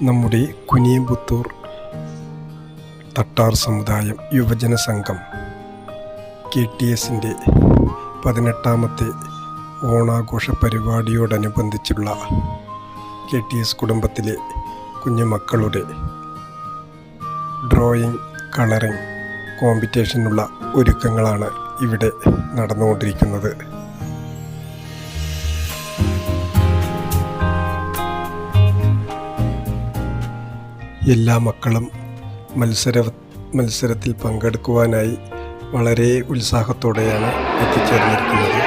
നമ്മുടെ കുനിയമ്പുത്തൂർ തട്ടാർ സമുദായം യുവജന സംഘം KTSൻ്റെ 18ാമത്തെ ഓണാഘോഷ പരിപാടിയോടനുബന്ധിച്ചുള്ള KTS കുടുംബത്തിലെ കുഞ്ഞുമക്കളുടെ ഡ്രോയിങ് കളറിംഗ് കോമ്പറ്റീഷനുള്ള ഒരുക്കങ്ങളാണ് ഇവിടെ നടന്നുകൊണ്ടിരിക്കുന്നത്. എല്ലാ മക്കളും മത്സരത്തിൽ പങ്കെടുക്കുവാനായി വളരെ ഉത്സാഹത്തോടെയാണ് എത്തിച്ചേർന്നിരിക്കുന്നത്.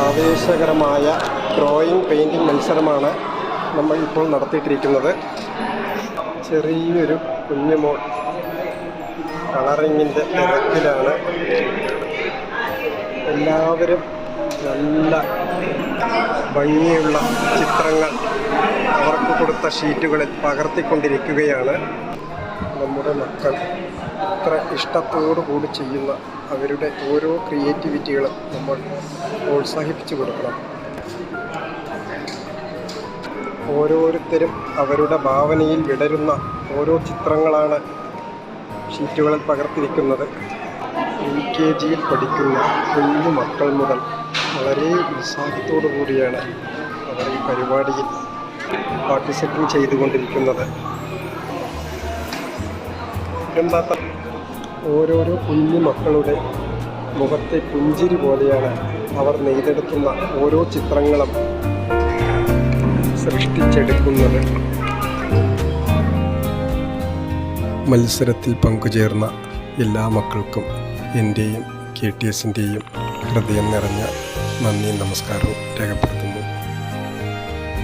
ആവേശകരമായ ഡ്രോയിങ് പെയിൻറ്റിംഗ് മത്സരമാണ് നമ്മൾ ഇപ്പോൾ നടത്തിയിട്ടിരിക്കുന്നത്. ചെറിയൊരു കുഞ്ഞുമോൾ കളറിങ്ങിൻ്റെ തിരക്കിലാണ്. എല്ലാവരും നല്ല ഭംഗിയുള്ള ചിത്രങ്ങൾ അവർക്ക് കൊടുത്ത ഷീറ്റുകളിൽ പകർത്തിക്കൊണ്ടിരിക്കുകയാണ്. നമ്മുടെ മക്കൾ ഇത്ര ഇഷ്ടത്തോടു കൂടി ചെയ്യുന്ന അവരുടെ ഓരോ ക്രിയേറ്റിവിറ്റികളും നമ്മൾ പ്രോത്സാഹിപ്പിച്ചു കൊടുക്കണം. ഓരോരുത്തരും അവരുടെ ഭാവനയിൽ വിടരുന്ന ഓരോ ചിത്രങ്ങളാണ് ഷീറ്റുകളിൽ പകർത്തിരിക്കുന്നത്. LKGയിൽ പഠിക്കുന്ന കുഞ്ഞു മക്കൾ മുതൽ വളരെ ഉത്സാഹത്തോടു കൂടിയാണ് അവർ ഈ പരിപാടിയിൽ പാർട്ടിസിപ്പേറ്റ് ചെയ്തുകൊണ്ടിരിക്കുന്നത്. ഓരോരോ കുഞ്ഞു മക്കളുടെ മുഖത്തെ പുഞ്ചിരി പോലെയാണ് അവർ നെയ്തെടുക്കുന്ന ഓരോ ചിത്രങ്ങളും സൃഷ്ടിച്ചെടുക്കുന്നത്. മത്സരത്തിൽ പങ്കുചേർന്ന എല്ലാ മക്കൾക്കും എൻ്റെയും KTSൻ്റെയും ഹൃദയം നിറഞ്ഞ നന്ദിയും നമസ്കാരവും രേഖപ്പെടുത്തുന്നു.